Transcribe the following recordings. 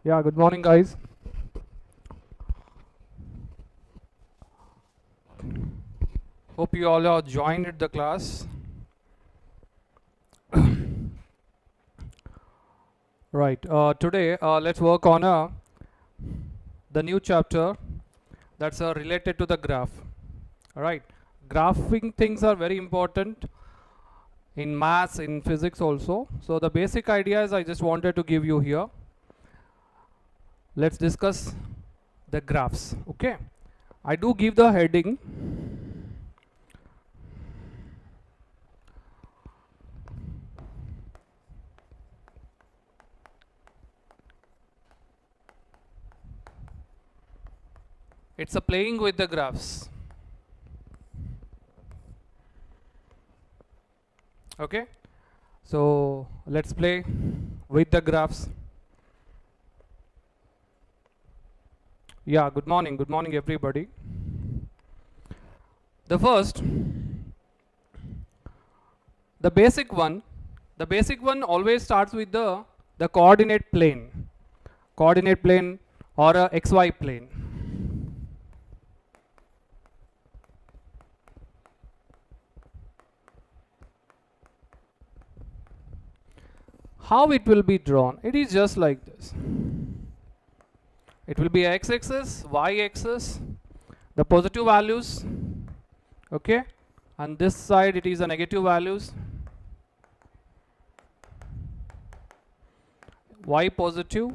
Yeah, good morning, guys. Hope you all are joined the class. Right. Today, let's work on the new chapter that's related to the graph. All right. Graphing things are very important in maths, in physics also. So the basic ideas I just wanted to give you here. Let's discuss the graphs. Okay. I do give the heading. It's a playing with the graphs. Okay, so let's play with the graphs. Yeah, good morning everybody. The first, the basic one always starts with the coordinate plane or a XY plane. How it will be drawn? It is just like this. It will be x-axis, y-axis, the positive values, okay, and this side it is a negative values, y positive,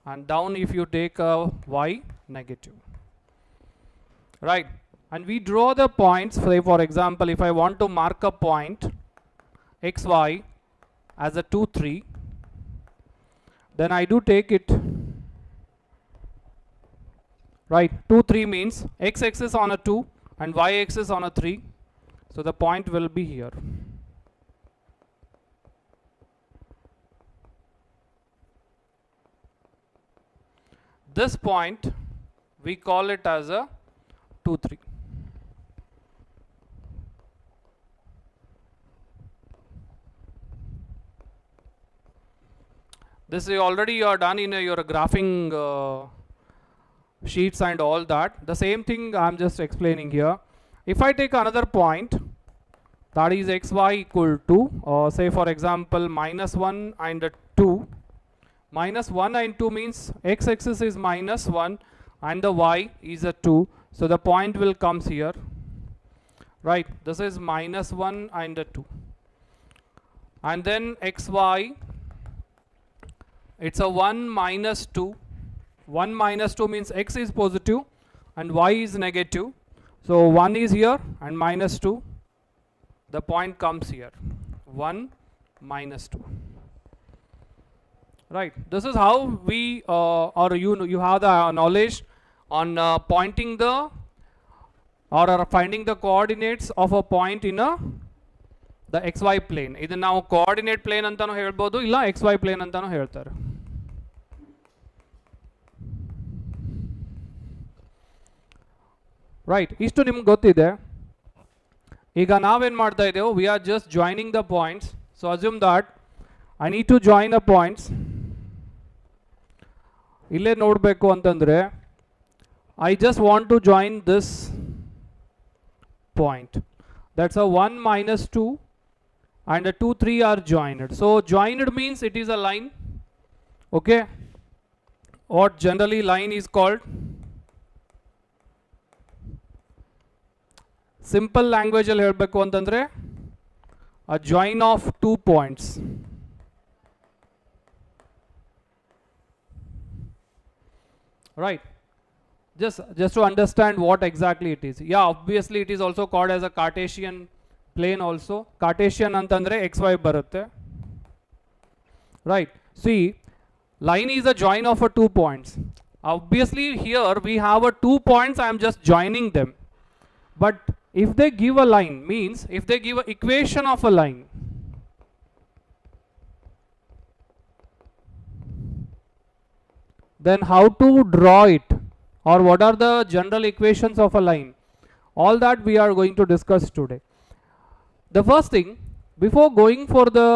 and down if you take a y negative, right? And we draw the points. Say for example, if I want to mark a point xy as a 2 3, then I do take it, right? 2 3 means x-axis on a 2 and y-axis on a 3, so the point will be here. This point we call it as a 2 3. This is already you are done in your graphing sheets and all that. The same thing I am just explaining here. If I take another point that is xy equal to say for example -1 and 2. -1 and 2 means x-axis is -1 and the y is a 2. So the point will comes here. Right, this is -1 and a 2. And then xy, it's a 1 minus 2. 1 minus 2 means x is positive and y is negative. So 1 is here and -2. The point comes here. 1 minus 2. Right. This is how we or you have the knowledge on pointing the or finding the coordinates of a point in the xy plane. Idu now coordinate plane antanu helbodu illa xy plane antanu heltare. Right, ಇಷ್ಟು ನಿಮ್ಗೆ ಗೊತ್ತಿದೆ. ಈಗ ನಾವೇನು ಮಾಡ್ತಾ ಇದ್ದೇವೆ, we are just joining the points. So assume that I need to join the points. ಇಲ್ಲೇ ನೋಡಬೇಕು ಅಂತಂದ್ರೆ I just want to join this point. That's a 1 minus 2 and a 2 3 are joined. So joined means it is a line. Okay, what generally line is called? Simple language ಅಲ್ಲಿ ಹೇಳಬೇಕು ಅಂತಂದ್ರೆ a join of 2 points. Right, just to understand what exactly it is. Yeah, obviously it is also called as a Cartesian plane also. Cartesian ಅಂತಂದ್ರೆ xy ಬರುತ್ತೆ. Right, see, line is a join of a 2 points. Obviously here we have a 2 points, I am just joining them. But if they give a line, means if they give an equation of a line, then how to draw it, or what are the general equations of a line, all that we are going to discuss today. The first thing, before going for the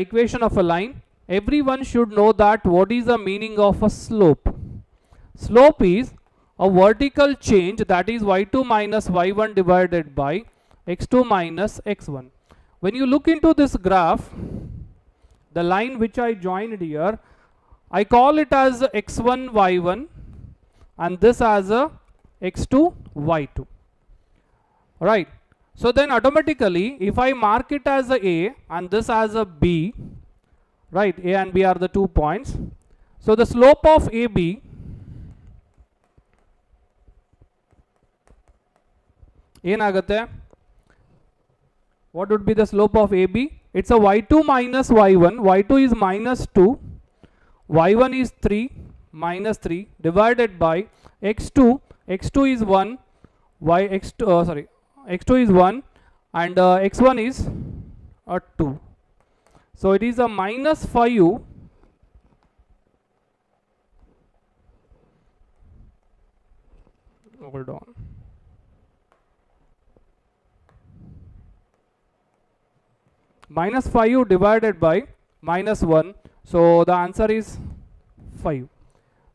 equation of a line, everyone should know that what is the meaning of a slope. Slope is a vertical change, that is y2 minus y1 divided by x2 minus x1. When you look into this graph, the line which I joined here, I call it as x1 y1 and this as a x2 y2. Right. So then automatically if I mark it as a A and this as a B, right, A and B are the 2 points. So the slope of AB ಏನಾಗುತ್ತೆ? What would be the slope of AB? It's a y2 minus y1. y2 is minus 2, y1 is 3 minus 3 divided by x2. x2 is 1, x2 is 1 and x1 is 2. So it is a minus 5. Hold on. Minus 5 divided by minus 1. So the answer is 5.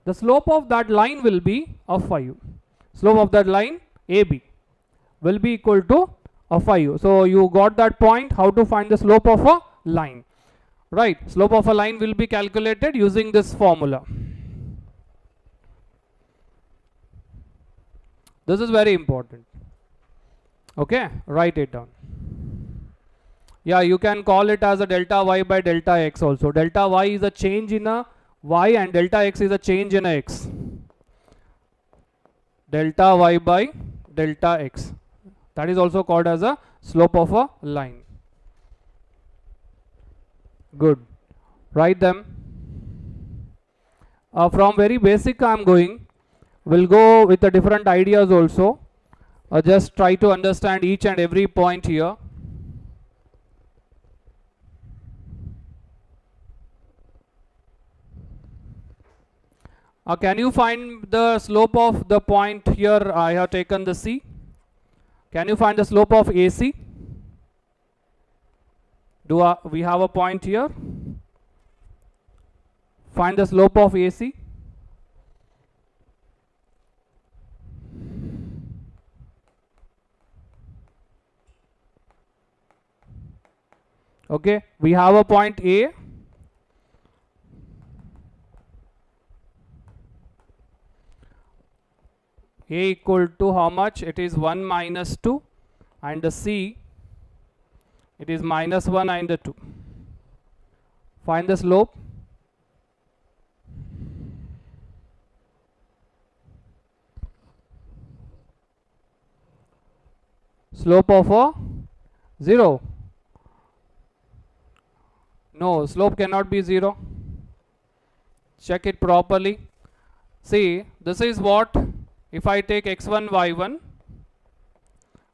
The slope of that line will be a 5. Slope of that line AB will be equal to a 5. So you got that point, how to find the slope of a line. Right, slope of a line will be calculated using this formula. This is very important. Okay, write it down. Yeah, you can call it as a delta y by delta x also. Delta y is a change in a y and delta x is a change in a x. Delta y by delta x. That is also called as a slope of a line. Good. Write them. From very basic I am going. We'll go with the different ideas also. Just try to understand each and every point here. Can you find the slope of the point here? I have taken the C. Can you find the slope of AC? We have a point here? Find the slope of AC. Okay, we have a point A. A equal to how much? It is 1 minus 2 and the C it is minus 1 and the 2. Find the slope. Slope of a 0. No, slope cannot be 0. Check it properly. See, this is what? If I take x1 y1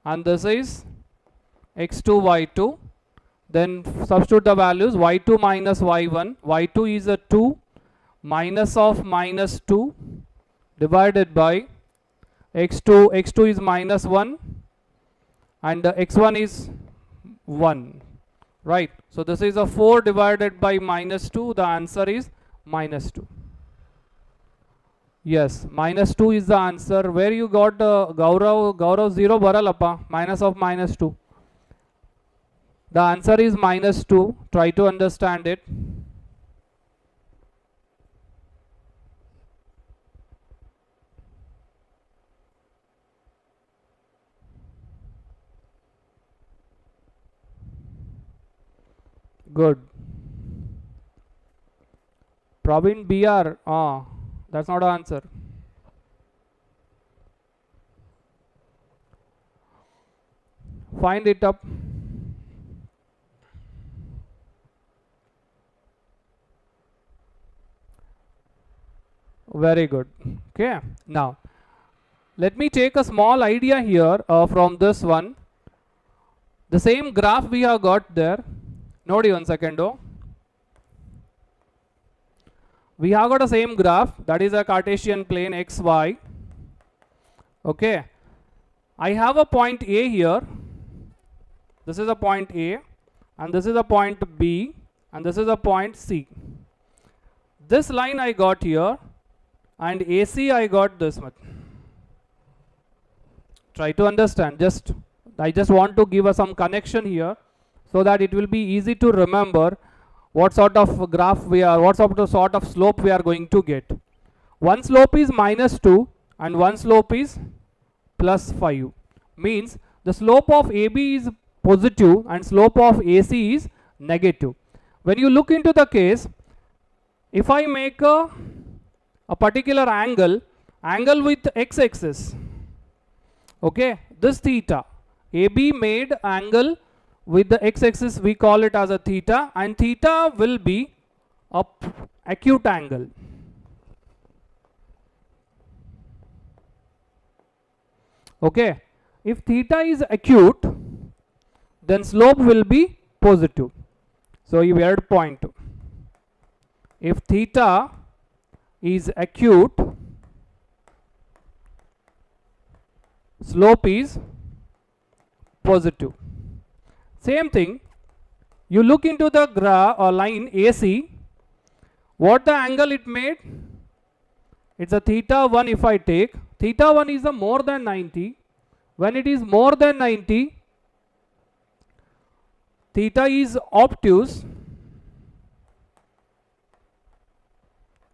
and this is x2 y2, then substitute the values. Y2 minus y1, y2 is a 2 minus of minus 2 divided by x2, x2 is minus 1 and x1 is 1, right? So this is a 4 divided by minus 2, the answer is minus 2. Yes, minus 2 is the answer. Where you got Gaurav 0 baralappa, minus of minus 2. The answer is minus 2. Try to understand it. Good. Praveen BR. That's not an answer. Find it up. Very good. Okay. Now, let me take a small idea here from this one. The same graph we have got there. Nodi 1 second. We have got the same graph, that is a Cartesian plane xy. Okay, I have a point A here. This is a point A and this is a point B and this is a point C. this line I got here and AC I got this much. Try to understand. I just want to give us some connection here so that it will be easy to remember what sort of graph we are, what sort of slope we are going to get. One slope is -2 and one slope is +5. Means the slope of AB is positive and slope of AC is negative. When you look into the case, if I make a particular angle with x-axis, okay, this theta, AB made angle with the x-axis, we call it as a theta, and theta will be a acute angle. Okay, if theta is acute, then slope will be positive. So you have point. If theta is acute, slope is positive. Same thing, you look into the line AC, what the angle it made? It's a theta 1 if I take. Theta 1 is a more than 90. When it is more than 90, theta is obtuse.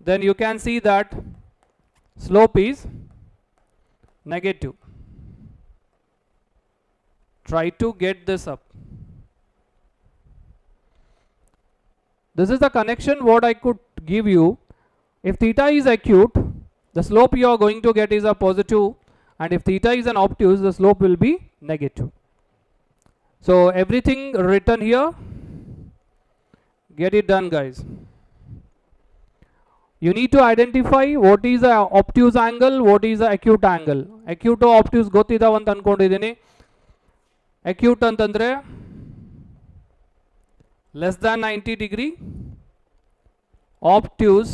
Then you can see that slope is negative. Try to get this up. This is the connection what I could give you. If theta is acute, the slope you are going to get is a positive, and if theta is an obtuse, the slope will be negative. So everything written here, get it done guys. You need to identify what is the obtuse angle, what is the acute angle. Acute or obtuse ಗೊತ್ತಿದಾವಂತ ಅನ್ಕೊಂಡಿದ್ದೀನಿ. Acute ಅಂತಂದ್ರೆ less than 90 degree, obtuse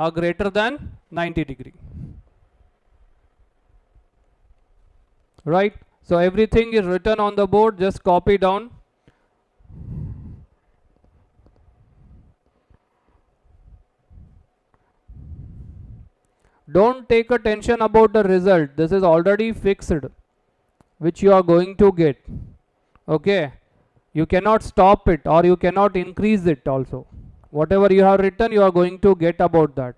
are greater than 90 degree. Right? So everything is written on the board, just copy down. Don't take a tension about the result. This is already fixed, which you are going to get. Okay? You cannot stop it or you cannot increase it also. Whatever you have written, you are going to get about that.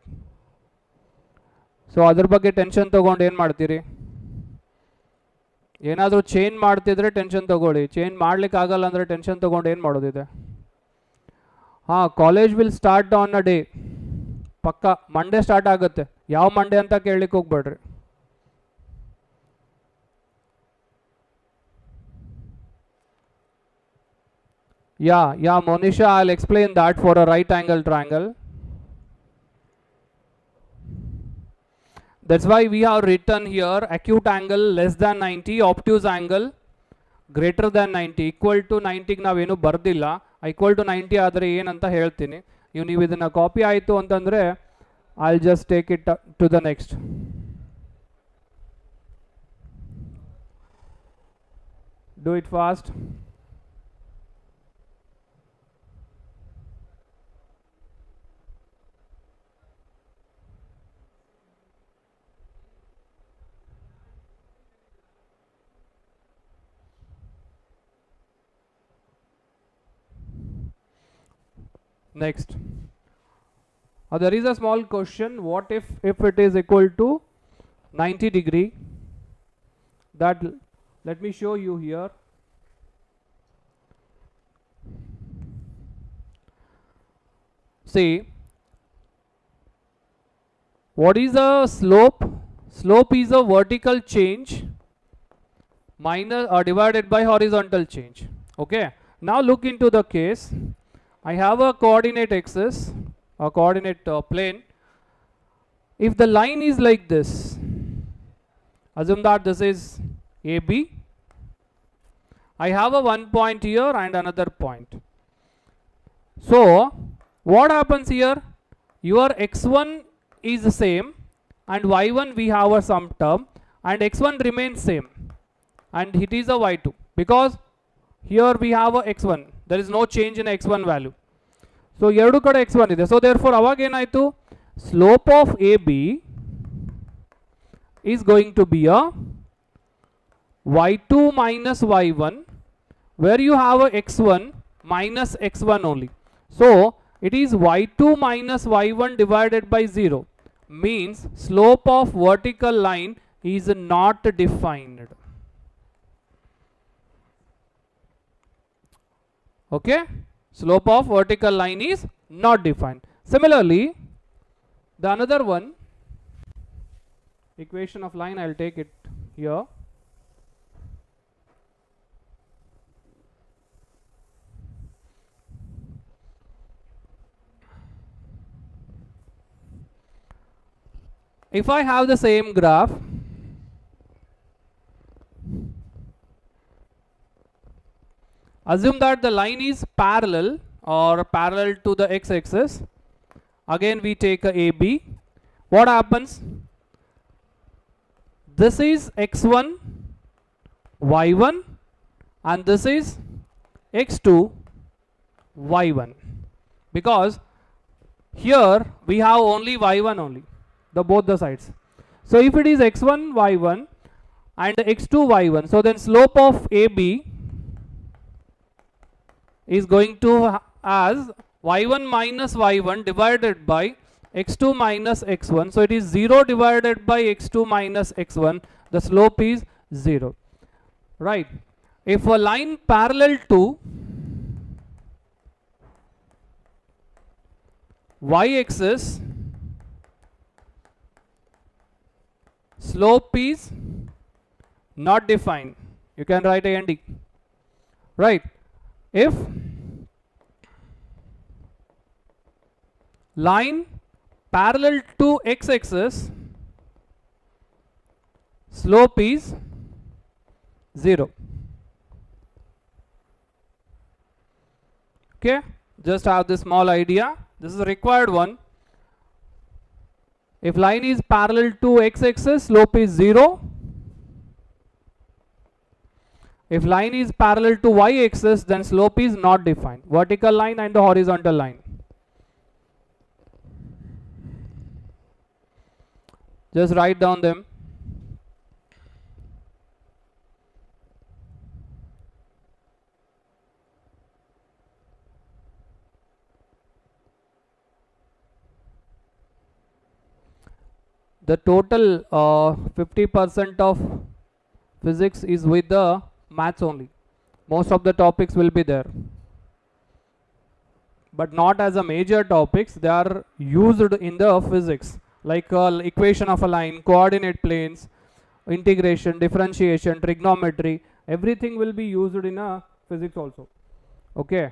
So ಅದರ ಬಗ್ಗೆ tension ತಗೊಂಡು ಏನು ಮಾಡ್ತೀರಿ? ಏನಾದರೂ change ಮಾಡ್ತಿದ್ರೆ tension ತಗೊಳ್ಳಿ. Change ಮಾಡ್ಲಿಕ್ಕೆ ಆಗಲ್ಲ ಅಂದರೆ ಟೆನ್ಷನ್ ತಗೊಂಡು ಏನು ಮಾಡೋದಿದೆ? ಹಾಂ, college will start on a day. ಪಕ್ಕ ಮಂಡೇ ಸ್ಟಾರ್ಟ್ ಆಗುತ್ತೆ. ಯಾವ ಮಂಡೇ ಅಂತ ಕೇಳಲಿಕ್ಕೆ ಹೋಗ್ಬೇಡ್ರಿ. Yeah, Monisha, I'll explain that for a right angle triangle. That's why we have written here acute angle less than 90, obtuse angle greater than 90. Equal to 90 ನಾವೇನು ಬರ್ದಿಲ್ಲ. Equal to 90 ಆದರೆ ಏನಂತ ಹೇಳ್ತೀನಿ. ನೀವು ಇದನ್ನ ಕಾಪಿ ಆಯಿತು ಅಂತಂದರೆ I'll just take it to the next. Do it fast. Next, there is a small question. What if it is equal to 90 degree? That let me show you here. See, what is the slope? Slope is a vertical change minus or divided by horizontal change. Okay. Now look into the case. I have a coordinate axis, a coordinate plane. If the line is like this, assume that this is AB. I have a one point here and another point. So what happens here? Your x1 is the same and y1 we have a some term and x1 remains same and it is a y2 because here we have a x1. There is no change in x1 value. So ಎರಡು ಕಡೆ x1 ಇದೆ. So therefore ಅವಾಗ ಏನಾಯಿತು, slope of AB is going to be a y2 minus y1, where you have a x1 minus x1 only. So it is y2 minus y1 divided by 0, means slope of vertical line is not defined. Okay, slope of vertical line is not defined. Similarly, the another one, equation of line, I'll take it here. If I have the same graph, assume that the line is parallel or parallel to the x-axis. Again we take a AB. What happens? This is x1 y1 and this is x2 y1, because here we have only y1 only, both the sides. So if it is x1 y1 and x2 y1, so then slope of AB is going to as y1 minus y1 divided by x2 minus x1. So it is 0 divided by x2 minus x1. The slope is 0. Right. If a line parallel to y-axis, slope is not defined. You can write a ND. Right. If line parallel to x-axis, slope is 0. Okay, just have this small idea. This is a required one. If line is parallel to x-axis, slope is 0. If line is parallel to y-axis, then slope is not defined. Vertical line and the horizontal line. Just write down them. The total 50% of physics is with the maths only. Most of the topics will be there, but not as a major topics. They are used in the physics, like equation of a line, coordinate planes, integration, differentiation, trigonometry. Everything will be used in a physics also. Okay,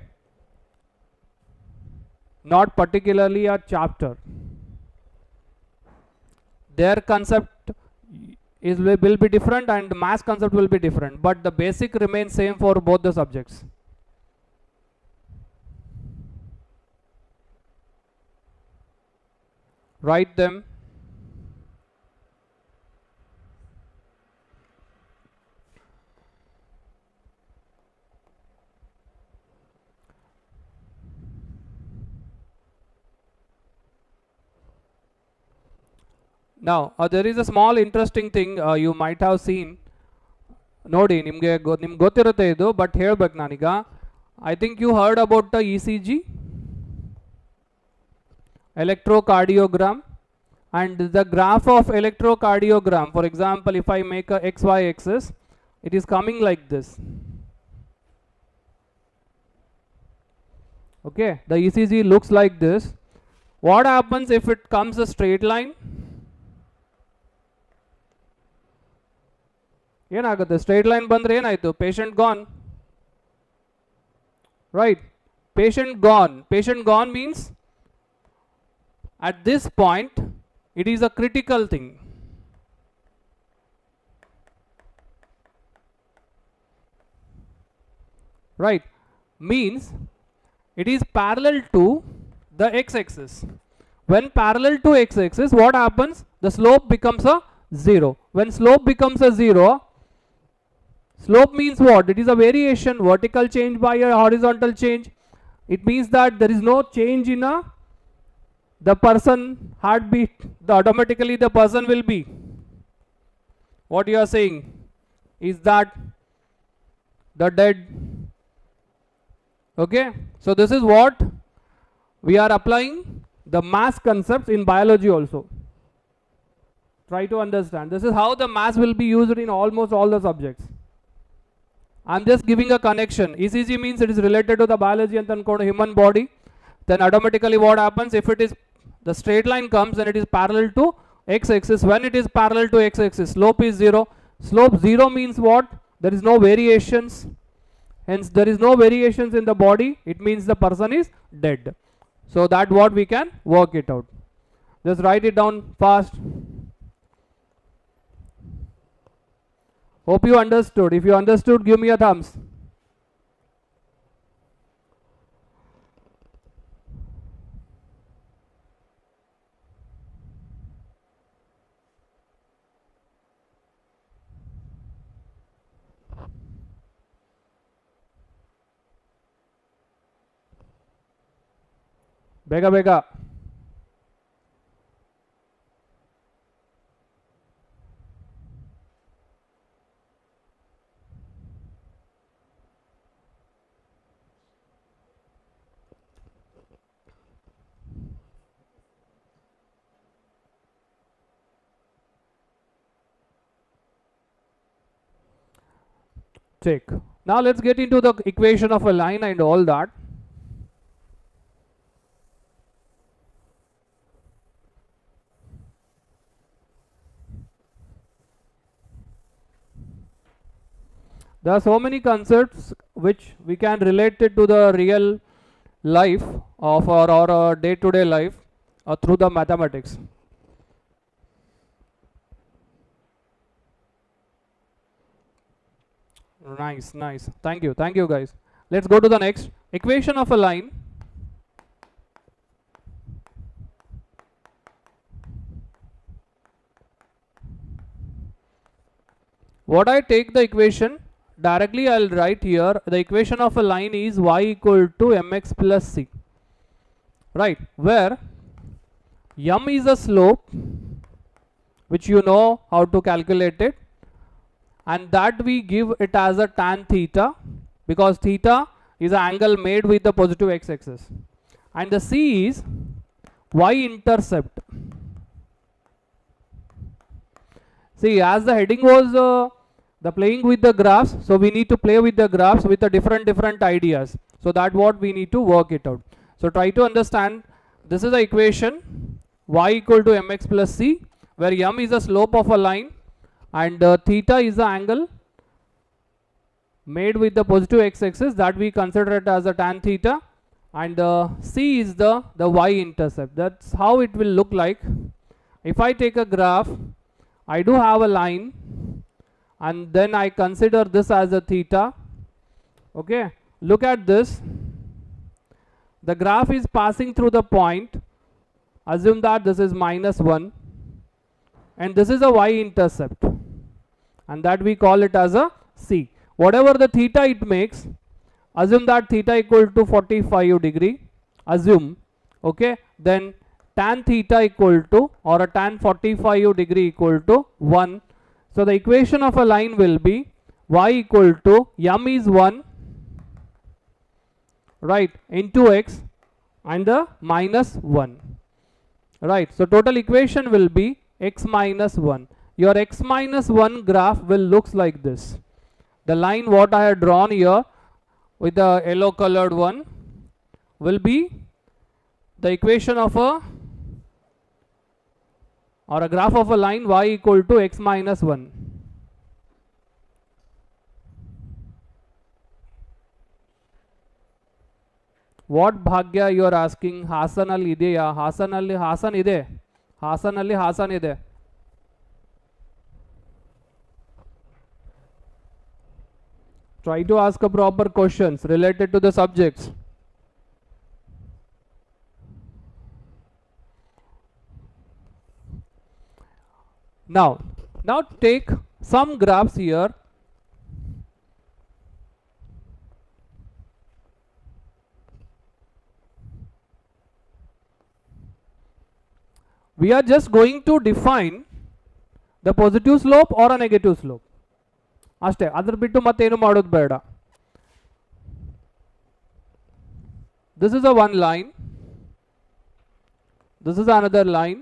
not particularly a chapter. Their concept is will be different and mass concept will be different, but the basic remains same for both the subjects. Write them. Now there is a small interesting thing you might have seen. ನೋಡಿ ನಿಮಗೆ ಗೊತ್ತಿರುತ್ತೆ ಇದು, but ಹೇಳ್ಬೇಕು ನಾನೀಗ. I think you heard about the ECG, electrocardiogram, and the graph of electrocardiogram. For example, if I make a XY axis, it is coming like this. Okay, the ECG looks like this. What happens if it comes a straight line? ಏನಾಗುತ್ತೆ? Straight line ಬಂದ್ರೆ ಏನಾಯ್ತು? Patient gone. Right, patient gone. Patient gone means at this point it is a critical thing. Right, means it is parallel to the x-axis. When parallel to x-axis, what happens? The slope becomes a 0. When slope becomes a 0, slope means what? It is a variation, vertical change by a horizontal change. It means that there is no change in the person heartbeat. Automatically the person will be. What you are saying is that the dead. Okay, so this is what we are applying the mass concepts in biology also. Try to understand. This is how the mass will be used in almost all the subjects. I'm just giving a connection. ECG means it is related to the biology and then human body. Then automatically what happens, if it is the straight line comes and it is parallel to x-axis. When it is parallel to x-axis, slope is 0. Slope 0 means what? There is no variations. Hence there is no variations in the body. It means the person is dead. So that what we can work it out. Just write it down fast. Hope you understood. If you understood, give me a thumbs. Bega bega. Check. Now let's get into the equation of a line and all that. There are so many concepts which we can relate it to the real life of our day-to-day life through the mathematics. Nice, nice. Thank you guys. Let's go to the next equation of a line. What I take the equation directly, I'll write here the equation of a line is y equal to mx plus c, right, where m is a slope which you know how to calculate it, and that we give it as a tan theta because theta is an angle made with the positive x-axis, and the c is y-intercept. See, as the heading was the playing with the graphs, so we need to play with the graphs with the different ideas. So that what we need to work it out. So try to understand. This is the equation y equal to mx plus c, where m is the slope of a line and theta is the angle made with the positive x-axis, that we consider it as a tan theta, and c is the y-intercept. That's how it will look like. If I take a graph, I do have a line and then I consider this as a theta. Okay, look at this. The graph is passing through the point. Assume that this is -1 and this is a y-intercept, and that we call it as a c. Whatever the theta it makes, assume that theta equal to 45 degree. Assume, okay, then tan theta equal to, or a tan 45 degree equal to 1. So the equation of a line will be y equal to m is 1, right, into x and the -1, right. So total equation will be x minus 1. Your x minus 1 graph will looks like this. The line what I had drawn here with the yellow colored one will be the equation of a graph of a line y equal to x minus 1. What Bhagya you are asking? Hasanalli ideya? Hasanalli Hasan ide? Hasanalli Hasan ide? Try to ask a proper questions related to the subjects. Now take some graphs here. We are just going to define the positive slope or a negative slope. ಅಷ್ಟೇ, ಅದ್ರ ಬಿಟ್ಟು ಮತ್ತೇನು ಮಾಡೋದು ಬೇಡ. This is a one line. This is another line.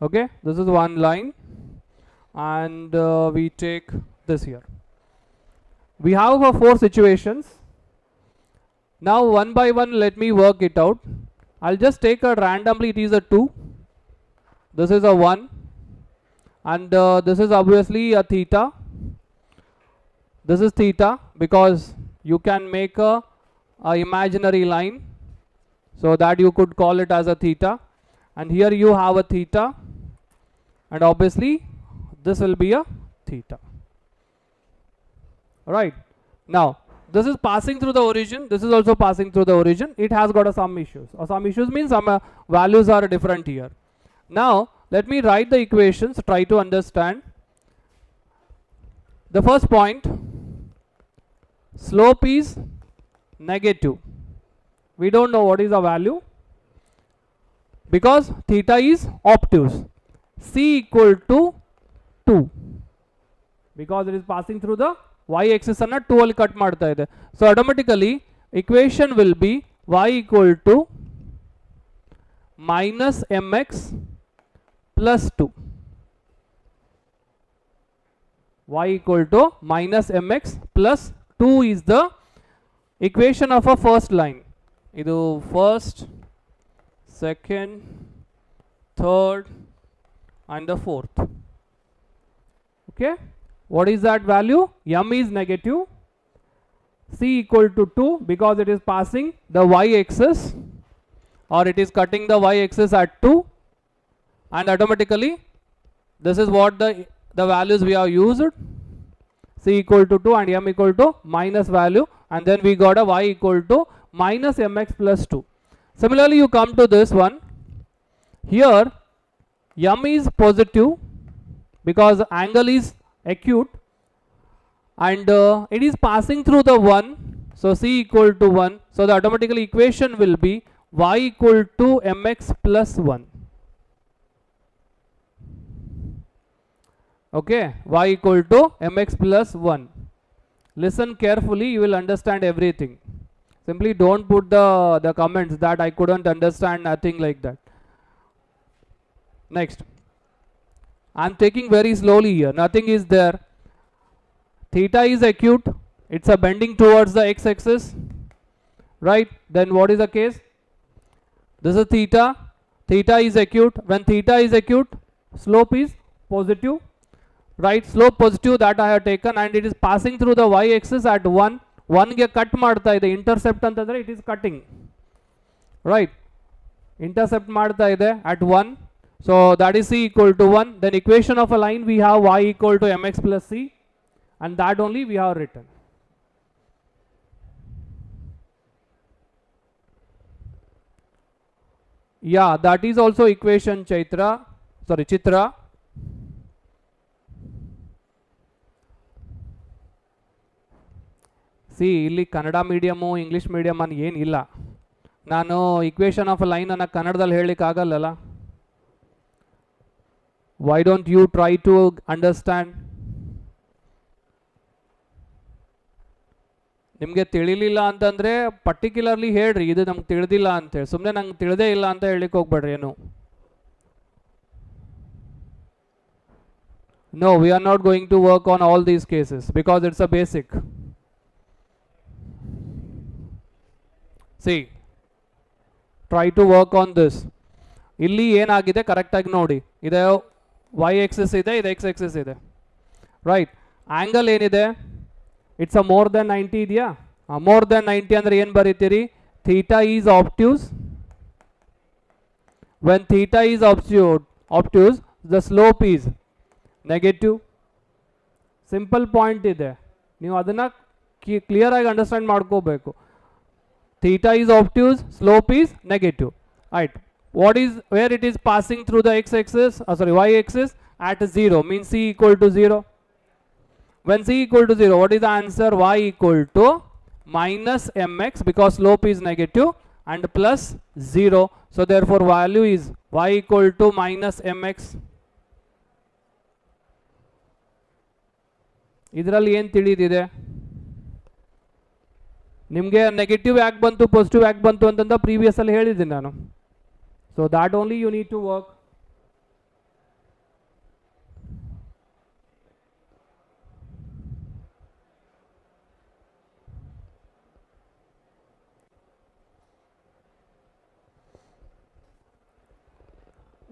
Okay, this is one line, and we take this here. We have 4 situations. Now one by one let me work it out. I'll just take a randomly, it is a 2, this is a 1, and this is obviously a theta. This is theta because you can make a imaginary line, so that you could call it as a theta, and here you have a theta, and obviously this will be a theta. Right, now this is passing through the origin, this is also passing through the origin. It has got some issues, or some issues means some values are different here. Now let me write the equations, try to understand. The first point, slope is negative. We don't know what is the value because theta is obtuse. C equal to 2 because it is passing through the y-axis and 2 ಅಲ್ಲಿ cut ಮಾಡ್ತಾ ಇದೆ. So automatically equation will be y equal to minus mx plus 2. Y equal to minus mx plus 2 is the equation of a first line. Idu first, second, third and the fourth. Okay, what is that value? M is negative, C equal to 2 because it is passing the y-axis, or it is cutting the y-axis at 2, and automatically this is what the values we have used. C equal to 2 and M equal to minus value, and then we got a y equal to minus mx plus 2. Similarly you come to this one. Here M is positive because angle is acute, and it is passing through the 1, so C equal to 1, so the automatically equation will be y equal to mx plus 1. Okay, y equal to mx plus 1. Listen carefully, you will understand everything. Simply don't put the comments that I couldn't understand, nothing like that. Next, I am taking very slowly here, nothing is there. Theta is acute, it's a bending towards the x-axis, right? Then what is the case? This is theta, theta is acute. When theta is acute, slope is positive, right? Slope positive, that I have taken, and it is passing through the y-axis at 1. 1 ge cut ಮಾಡ್ತಾ ಇದೆ, intercept ಅಂತಂದ್ರೆ it is cutting, right? Intercept ಮಾಡ್ತಾ ಇದೆ at 1, so that is C equal to 1. Then equation of a line we have y equal to mx plus c, and that only we have written. Yeah, that is also equation Chitra. C ಇಲ್ಲಿ Kannada medium English medium ಅನ್ನು ಏನಿಲ್ಲ. ನಾನು equation of a line ಅನ್ನು ಕನ್ನಡದಲ್ಲಿ ಹೇಳಲಿಕ್ಕೆ ಆಗಲ್ಲಲ್ಲ. Why don't you try to understand? ನಿಮಗೆ ತಿಳಿಲಿಲ್ಲ ಅಂತಂದರೆ ಪರ್ಟಿಕ್ಯುಲರ್ಲಿ ಹೇಳ್ರಿ, ಇದು ನಮ್ಗೆ ತಿಳಿದಿಲ್ಲ ಅಂತೇಳಿ. ಸುಮ್ಮನೆ ನಂಗೆ ತಿಳಿದೇ ಇಲ್ಲ ಅಂತ ಹೇಳಲಿಕ್ಕೆ ಹೋಗ್ಬೇಡ್ರಿ ಏನು. No, we are not going to work on all these cases because it's a basic. See, try to work on this. ಇಲ್ಲಿ ಏನಾಗಿದೆ ಕರೆಕ್ಟಾಗಿ ನೋಡಿ. ಇದೆ y axis ಇದೆ, ಇದೆ x axis ಇದೆ, ರೈಟ್. ಆ್ಯಂಗಲ್ ಏನಿದೆ, ಇಟ್ಸ್ ಅ ಮೋರ್ ದೆನ್ 90 ಇದೆಯಾ? ಮೋರ್ ದೆನ್ 90 ಅಂದರೆ ಏನು ಬರೀತೀರಿ? Theta is obtuse. When theta is obtuse the slope is negative. Simple point ಇದೆ, ನೀವು ಅದನ್ನು ಕ್ಲಿಯರ್ ಆಗಿ ಅಂಡರ್ಸ್ಟ್ಯಾಂಡ್ ಮಾಡ್ಕೋಬೇಕು. Theta is obtuse, slope is negative, right? What is where it is passing through the x-axis, y-axis at 0 means C equal to 0. When c equal to 0, what is the answer? Y equal to minus mx, because slope is negative, and plus 0. So therefore value is y equal to minus mx. ಇದರಲ್ಲಿ ಏನು ತಿಳಿದಿದೆ ನಿಮಗೆ? Negative ಯಾಕೆ ಬಂತು positive ಯಾಕೆ ಬಂತು ಅಂತಂದ previous ಅಲ್ಲಿ ಹೇಳಿದ್ದೀನಿ ನಾನು. So that only you need to work.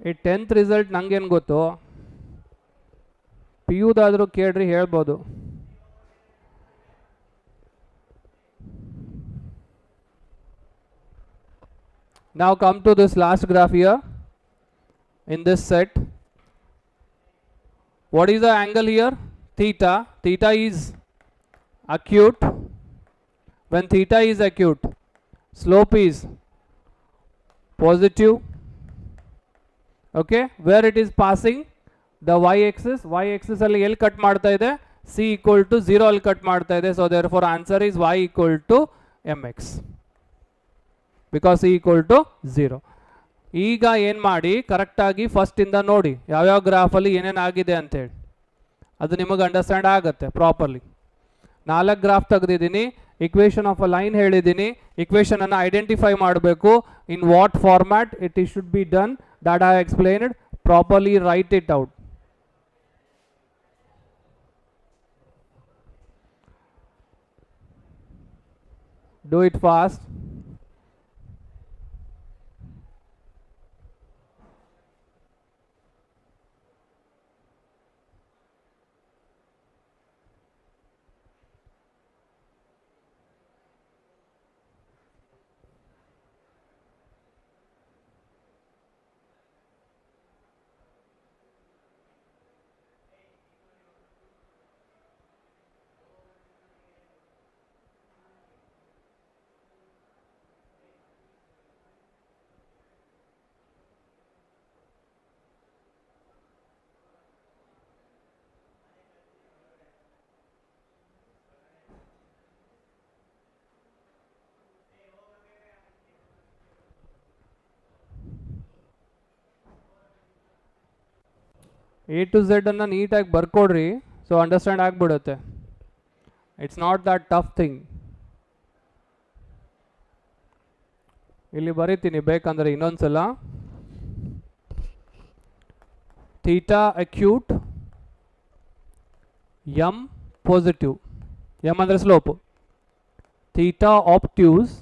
ಈ 10th ರಿಸಲ್ಟ್ ನಂಗೇನು ಗೊತ್ತು, ಪಿ ಯುದಾದರೂ ಕೇಳ್ರಿ ಹೇಳ್ಬೋದು. Now come to this last graph here in this set. What is the angle here? Theta. Theta is acute. When theta is acute, slope is positive. Okay, where it is passing the y-axis. Y-axis ಅಲ್ಲಿ ಎಲ್ಲಿ cut ಮಾಡ್ತಾ ಇದೆ? c equal to 0 ಅಲ್ಲಿ cut ಮಾಡ್ತಾ ಇದೆ. So therefore answer is y equal to mx, because c equal to 0. ಈಗ ಏನು ಮಾಡಿ, ಕರೆಕ್ಟಾಗಿ ಫಸ್ಟಿಂದ ನೋಡಿ ಯಾವ್ಯಾವ ಗ್ರಾಫಲ್ಲಿ ಏನೇನು ಆಗಿದೆ ಅಂತೇಳಿ, ಅದು ನಿಮಗೆ ಅಂಡರ್ಸ್ಟ್ಯಾಂಡ್ ಆಗುತ್ತೆ ಪ್ರಾಪರ್ಲಿ. 4 ಗ್ರಾಫ್ ತೆಗೆದಿದ್ದೀನಿ, ಇಕ್ವೇಷನ್ ಆಫ್ ಅ ಲೈನ್ ಹೇಳಿದ್ದೀನಿ, ಇಕ್ವೇಷನ್ ಅನ್ನು ಐಡೆಂಟಿಫೈ ಮಾಡಬೇಕು. In what format it should be done, that I explained. Properly write it out. Do it fast. A to Z ಅನ್ನು ನೀಟಾಗಿ ಬರ್ಕೊಡ್ರಿ, ಸೊ ಅಂಡರ್ಸ್ಟ್ಯಾಂಡ್ ಆಗಿಬಿಡುತ್ತೆ. It's not that tough thing. ಇಲ್ಲಿ ಬರೀತೀನಿ ಬೇಕಂದ್ರೆ ಇನ್ನೊಂದ್ಸಲ. Theta acute, M positive, M ಅಂದರೆ slope. Theta obtuse,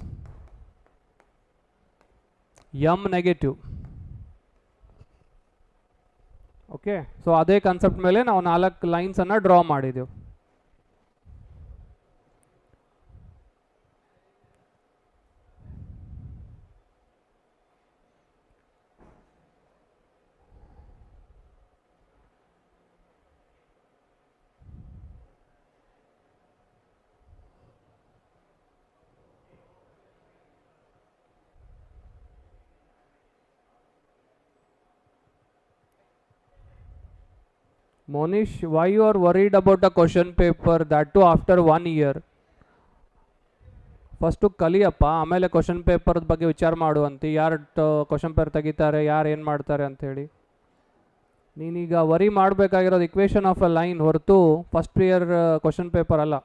M negative. Okay, so ಅದೇ ಕಾನ್ಸೆಪ್ಟ್ ಮೇಲೆ ನಾವು 4 ಲೈನ್ಸ್ ಅನ್ನು ಡ್ರಾ ಮಾಡಿದೆವು. Monish, why you are worried about a question paper, that too after 1 year? First ಕಲಿಯಪ್ಪ, ಆಮೇಲೆ ಕ್ವಶನ್ ಪೇಪರ್ ಬಗ್ಗೆ ವಿಚಾರ ಮಾಡುವಂತೆ. ಯಾರು ಕ್ವಶನ್ ಪೇಪರ್ ತೆಗಿತಾರೆ, ಯಾರು ಏನು ಮಾಡ್ತಾರೆ ಅಂಥೇಳಿ. ನೀನೀಗ ವರಿ ಮಾಡಬೇಕಾಗಿರೋದು ಇಕ್ವೇಷನ್ ಆಫ್ ಅ ಲೈನ್ ಹೊರತು ಫಸ್ಟ್ ಇಯರ್ ಕ್ವಶನ್ ಪೇಪರ್ ಅಲ್ಲ.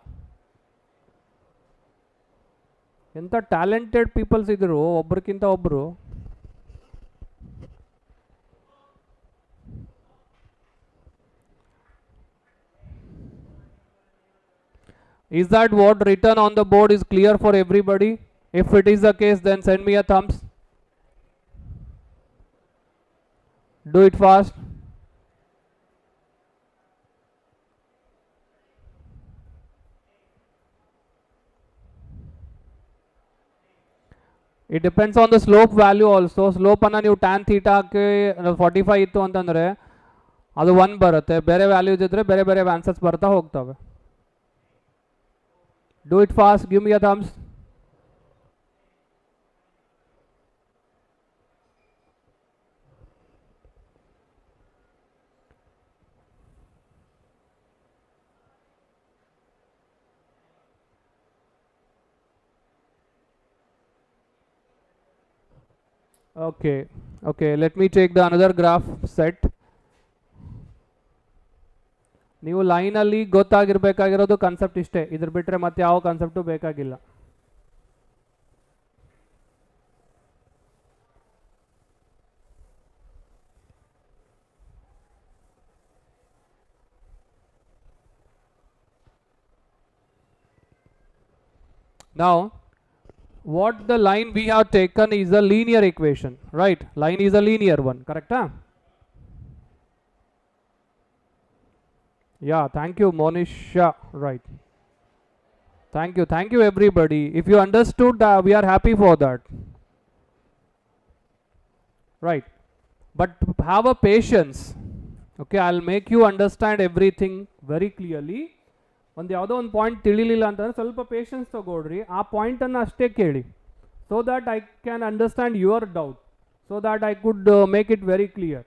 ಎಂಥ ಟ್ಯಾಲೆಂಟೆಡ್ ಪೀಪಲ್ಸ್ ಇದ್ರು ಒಬ್ರಿಗಿಂತ ಒಬ್ಬರು. Is that what written on the board is clear for everybody? If it is the case, then send me a thumbs. Do it fast. It depends on the slope value also. Slope ಅನ್ನು ನೀವು tan theta ಕ್ಕೆ 45 ಇತ್ತು ಅಂತಂದರೆ ಅದು 1 ಬರುತ್ತೆ. ಬೇರೆ values ಇದ್ದರೆ ಬೇರೆ ಬೇರೆ ಆನ್ಸರ್ಸ್ ಬರ್ತಾ ಹೋಗ್ತವೆ. Do it fast. Give me a thumbs. Okay, okay, let me take the another graph set. ನೀವು ಲೈನಲ್ಲಿ ಗೊತ್ತಾಗಿರಬೇಕಾಗಿರೋದು ಕಾನ್ಸೆಪ್ಟ್ ಇಷ್ಟೇ, ಇದ್ರ ಬಿಟ್ಟರೆ ಮತ್ತೆ ಯಾವ ಕಾನ್ಸೆಪ್ಟು ಬೇಕಾಗಿಲ್ಲ. Now what the line we have taken is a linear equation, right? Line is a linear one, correct? Yeah, thank you Monisha, right? Thank you everybody. If you understood, we are happy for that, right? But have a patience, okay? I'll make you understand everything very clearly. ಒಂದು ಯಾವುದೋ ಒಂದು point ತಿಳಿಲಿಲ್ಲ ಅಂತಂದರೆ ಸ್ವಲ್ಪ patience ತಗೊಳ್ರಿ, ಆ ಪಾಯಿಂಟನ್ನು ಅಷ್ಟೇ ಕೇಳಿ, so that I can understand your doubt, so that I could make it very clear.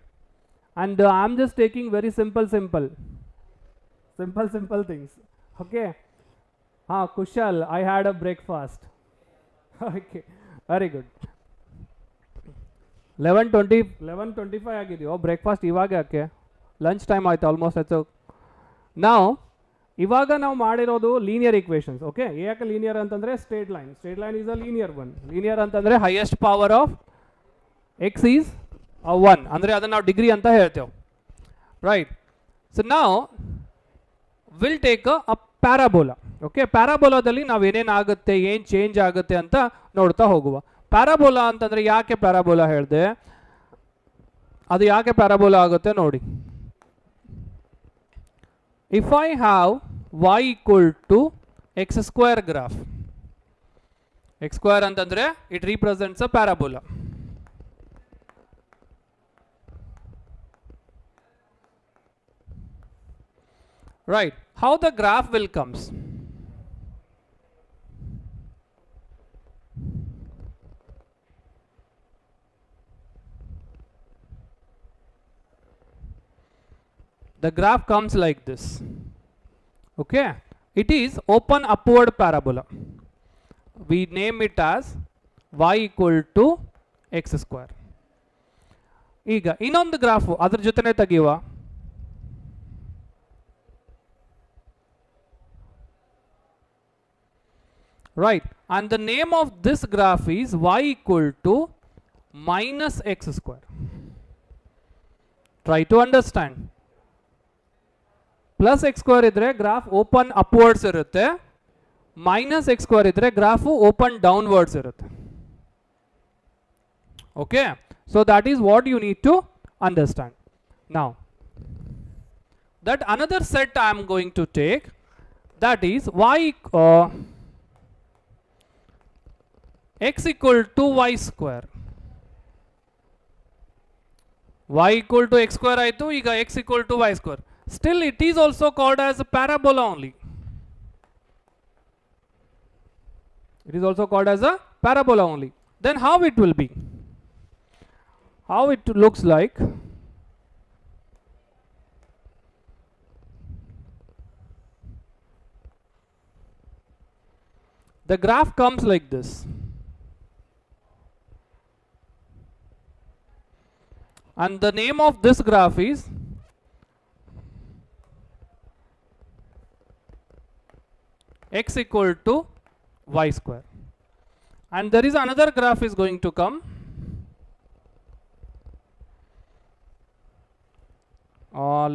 And I am just taking very simple things, okay? ಹಾಂ, Kushal, I had a breakfast. Okay, very good. 11:25 ಆಗಿದೆಯೋ? Breakfast ಇವಾಗ ಯಾಕೆ? Lunch time ಆಯ್ತು almost. ಆಯ್ತು. ನಾವು ಇವಾಗ ನಾವು ಮಾಡಿರೋದು ಲೀನಿಯರ್ ಈಕ್ವೇಷನ್ಸ್, ಓಕೆ? ಯಾಕೆ ಲೀನಿಯರ್ ಅಂತಂದರೆ straight line is a linear one. Linear ಅಂತಂದರೆ highest power of X is 1, ಅಂದರೆ ಅದನ್ನು ನಾವು ಡಿಗ್ರಿ ಅಂತ ಹೇಳ್ತೇವೆ, ರೈಟ್? ಸೊ ನಾವು will take a parabola, okay? ಪ್ಯಾರಾಬೋಲಾದಲ್ಲಿ ನಾವು ಏನೇನು ಆಗುತ್ತೆ, ಏನು ಚೇಂಜ್ ಆಗುತ್ತೆ ಅಂತ ನೋಡ್ತಾ ಹೋಗುವ. ಪ್ಯಾರಾಬೋಲಾ ಅಂತಂದರೆ ಯಾಕೆ ಪ್ಯಾರಾಬೋಲಾ ಹೇಳಿದೆ, ಅದು ಯಾಕೆ ಪ್ಯಾರಾಬೋಲಾ ಆಗುತ್ತೆ ನೋಡಿ. If I have y equal to x square graph, x square ಅಂತಂದ್ರೆ it represents a parabola, right? How the graph will comes? The graph comes like this, okay? It is open upward parabola. We name it as y equal to x square. ಈಗ ಇನ್ನೊಂದು graph ಅದ್ರ ಜೊತೆನೆ ತೆಗೆಯುವ. Right, and the name of this graph is y equal to minus x square. Try to understand. Plus x square ಇದ್ರೆ graph open upwards ಇರುತ್ತೆ, minus x square ಇದ್ರೆ graph open downwards ಇರುತ್ತೆ, okay? So that is what you need to understand. Now that another set I am going to take, that is y x equal to y square. y equal to x square ಆಯಿತು, ಈಗ x equal to y square. Still it is also called as a parabola only. It is also called as a parabola only. Then how it will be? How it looks like? The graph comes like this. And the name of this graph is x equal to y square. And there is another graph is going to come.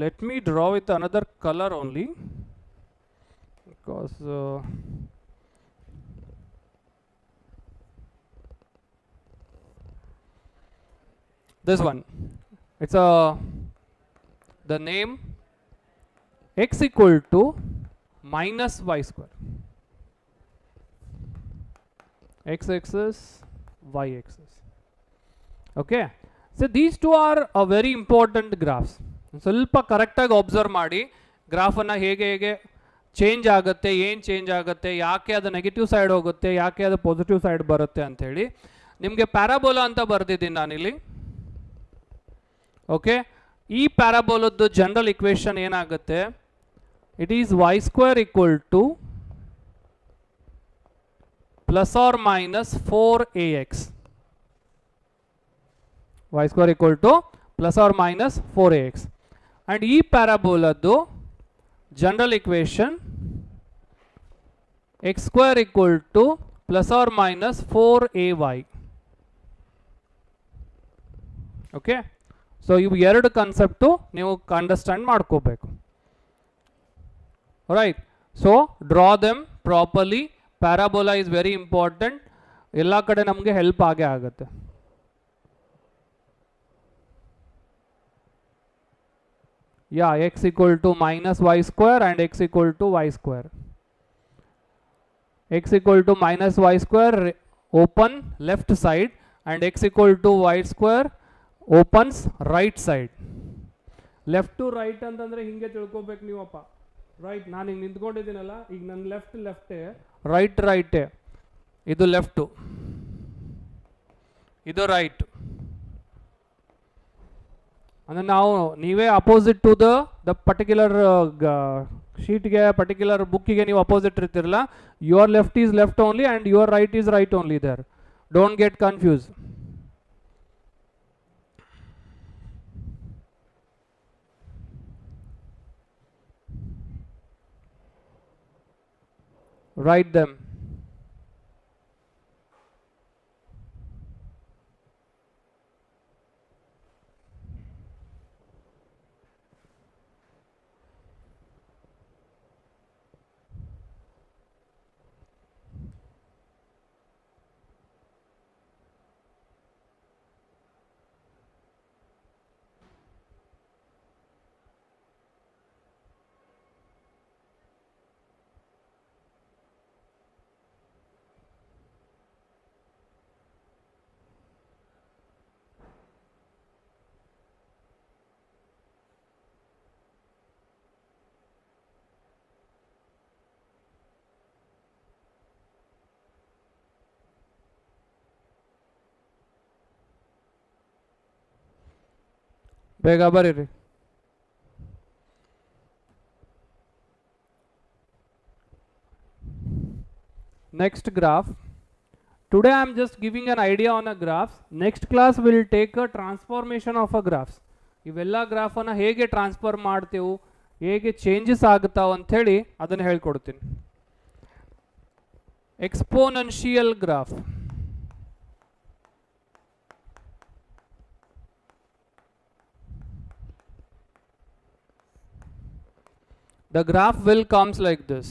Let me draw with another color only, because this one, it's the name x equal to minus y square, x axis, y axis, okay? So these two are a very important graphs. ಸ್ವಲ್ಪ ಕರೆಕ್ಟಾಗಿ observe ಮಾಡಿ, ಗ್ರಾಫನ್ನು ಹೇಗೆ change ಆಗುತ್ತೆ, ಏನು change ಆಗುತ್ತೆ, ಯಾಕೆ ಅದು negative side ಹೋಗುತ್ತೆ, ಯಾಕೆ ಅದು ಪಾಸಿಟಿವ್ ಸೈಡ್ ಬರುತ್ತೆ ಅಂಥೇಳಿ. ನಿಮಗೆ ಪ್ಯಾರಾಬೋಲಾ ಅಂತ ಬರೆದಿದ್ದೀನಿ ನಾನಿಲ್ಲಿ, ಓಕೆ? ಈ ಪ್ಯಾರಾಬೋಲದ್ದು ಜನರಲ್ ಇಕ್ವೇಷನ್ ಏನಾಗುತ್ತೆ, it is y square equal to plus or minus 4ax. y square equal to plus or minus 4ax. And ಈ ಪ್ಯಾರಾಬೋಲದ್ದು general equation x square equal to plus or minus 4ay. Okay, so ಇವು ಎರಡು concept ನೀವು understand ಮಾಡ್ಕೋಬೇಕು. Right, so draw them properly. Parabola is very important, ಎಲ್ಲ ಕಡೆ ನಮಗೆ help ಆಗೇ ಆಗುತ್ತೆ. Yeah, x equal to minus y square and x equal to y square. X equal to minus y square open left side and x equal to y square opens right side. Left to right ಅಂತಂದ್ರೆ ಹಿಂಗೆ ತಿಳ್ಕೊಬೇಕು ನೀವಪ್ಪ. Right, ನಾನು ಹಿಂಗೆ ನಿಂತ್ಕೊಂಡಿದ್ದೀನಲ್ಲ, ಈಗ ನನ್ನ ಲೆಫ್ಟೇ, ರೈಟೇ, ಇದು left, ಇದು right. ಅಂದರೆ ನಾವು ನೀವೇ ಅಪೋಸಿಟ್ ಟು ದ ಪರ್ಟಿಕ್ಯುಲರ್ ಶೀಟ್ಗೆ, ಪರ್ಟಿಕ್ಯುಲರ್ ಬುಕ್ಕಿಗೆ ನೀವು ಅಪೋಸಿಟ್ ಇರ್ತಿರಲ್ಲ. Your left is left only and your right is right only there. Don't get confuse. Write them. ಬೇಗ ಬರೀರಿ. Next graph. Today I am just giving an idea on a graph. Next class will take a transformation of a graphs. ಇವೆಲ್ಲ ಗ್ರಾಫನ್ನು ಹೇಗೆ transfer ಮಾಡ್ತೇವೆ, ಹೇಗೆ changes ಆಗುತ್ತಾವ ಅಂಥೇಳಿ ಅದನ್ನು ಹೇಳ್ಕೊಡ್ತೀನಿ. Exponential graph. The graph will comes like this.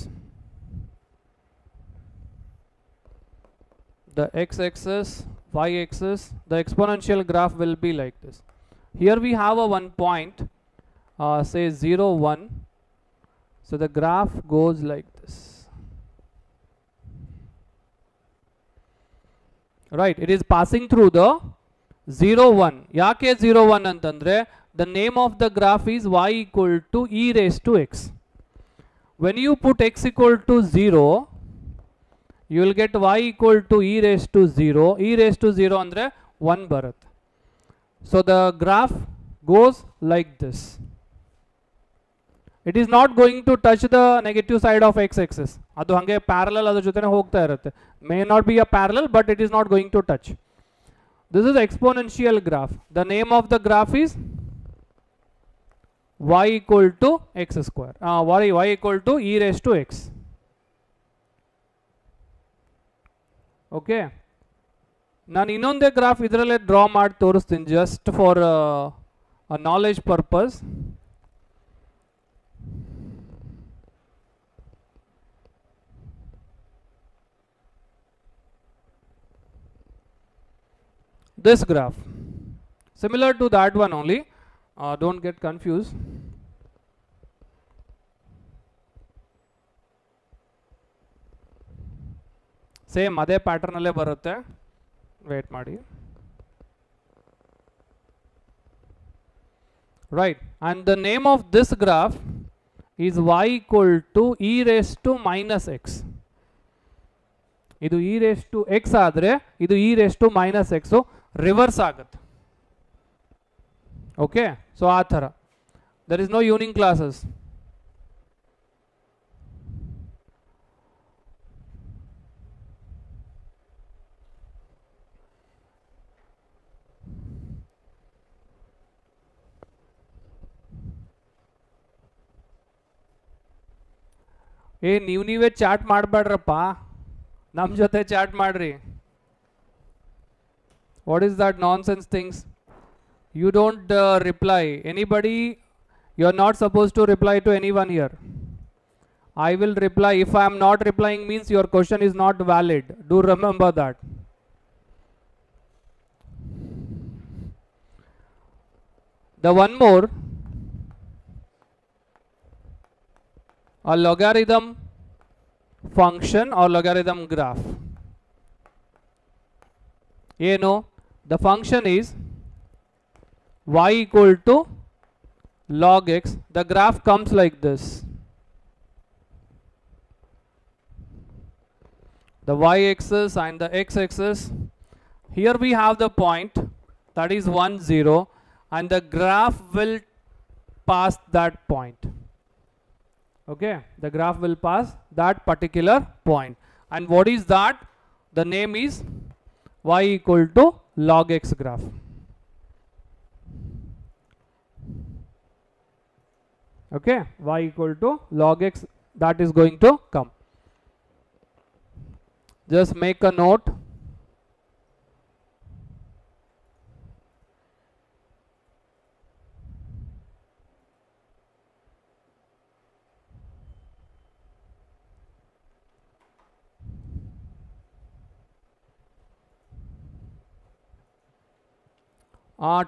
The x-axis, y-axis, the exponential graph will be like this. Here we have a 1 point, say 0, 1. So the graph goes like this. Right, it is passing through the 0, 1. Yake 0, 1 antandre, the name of the graph is y equal to e raised to x. When you put x equal to 0, you will get y equal to e raised to 0. E raised to 0 andre 1 barat. So the graph goes like this. It is not going to touch the negative side of x-axis. Adu hange parallel adu jotene hogta irutte. May not be a parallel, but it is not going to touch. This is exponential graph. The name of the graph is y equal to x square. Y equal to e raised to x. Okay. ನಾನು ಇನ್ನೊಂದೇ graph ಇದರಲ್ಲೇ draw ಮಾಡಿ ತೋರಿಸ್ತೀನಿ, just for a knowledge purpose. This graph, similar to that one only, don't get confused. Same ಅದೇ ಪ್ಯಾಟರ್ನಲ್ಲೇ ಬರುತ್ತೆ, wait ಮಾಡಿ. Right, and the name of this graph is y equal to e raised to minus x. ಇದು e raised to x ಆದರೆ ಇದು e raised to minus x, reverse ಆಗುತ್ತೆ. Okay, so ಆ ಥರ there is no evening classes. ನೀವೇ chat ಮಾಡಬೇಡ್ರಪ್ಪ, ನಮ್ಮ ಜೊತೆ ಚಾಟ್ ಮಾಡ್ರಿ. What is that nonsense things? You don't reply. Anybody, you are not supposed to reply to anyone here. I will reply. If I am not replying means your question is not valid. Do remember that. The one more, a logarithm function or logarithm graph. You know, the function is y equal to log x. The graph comes like this. The y-axis and the x-axis. Here we have the point that is 1 0 and the graph will pass that point. Okay, the graph will pass that particular point. And what is that? The name is y equal to log x graph. Okay, y equal to log x, that is going to come. Just make a note.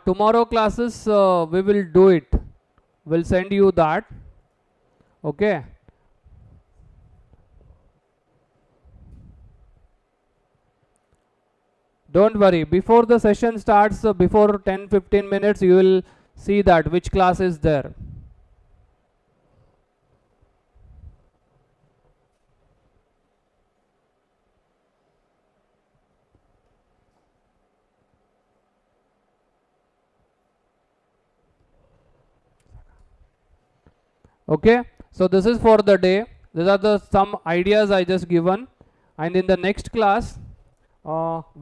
Tomorrow classes we will do it. We'll send you that. Okay. Don't worry, before the session starts, before 10-15 minutes you will see that which class is there. Okay, so this is for the day. These are the some ideas I just given, and in the next class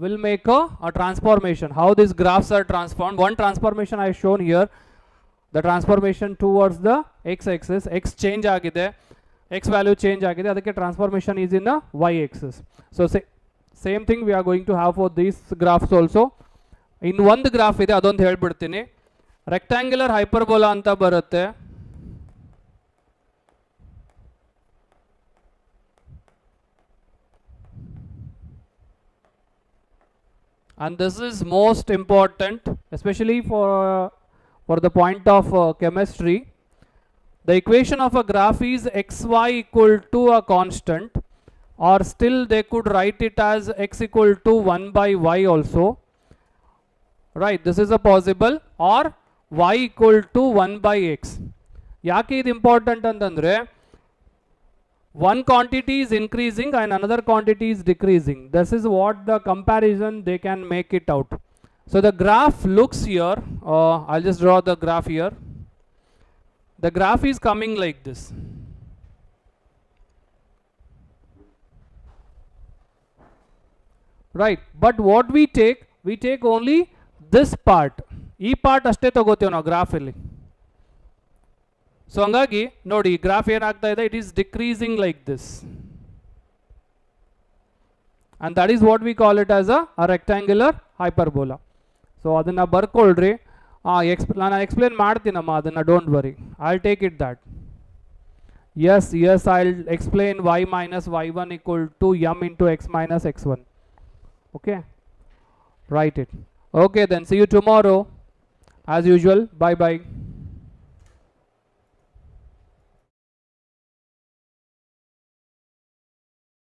we'll make a transformation, how these graphs are transformed. One transformation I have shown here, the transformation towards the x-axis. X change agide, x value change agide, adike transformation is in the y-axis. So same thing we are going to have for these graphs also. In one graph ide adondu helbiಡ್ತೀನಿ, rectangular hyperbola anta barutte. And this is most important, especially for the point of chemistry. The equation of a graph is xy equal to a constant, or still they could write it as x equal to 1 by y also. Right, this is a possible, or y equal to 1 by x. Yake idu important antandre, one quantity is increasing and another quantity is decreasing. This is what the comparison they can make it out. So the graph looks here, I'll just draw the graph here. The graph is coming like this. Right, but what we take only this part. E part ashte tagotev ನಾವು graph ಅಲ್ಲಿ. So hangagi nodi graph ಏನಾಗ್ತಾ ಇದೆ, it is decreasing like this, and that is what we call it as a rectangular hyperbola. So ಅದನ್ನ ಬರ್ಕೊಳ್ಳ್ರಿ, ನಾನು explain ಮಾಡ್ತೀನಮ್ಮ ಅದನ್ನ, don't worry, I'll take it that. Yes, I'll explain y minus y1 equal to m into x minus x1. Okay, write it. Okay, then see you tomorrow as usual. Bye bye.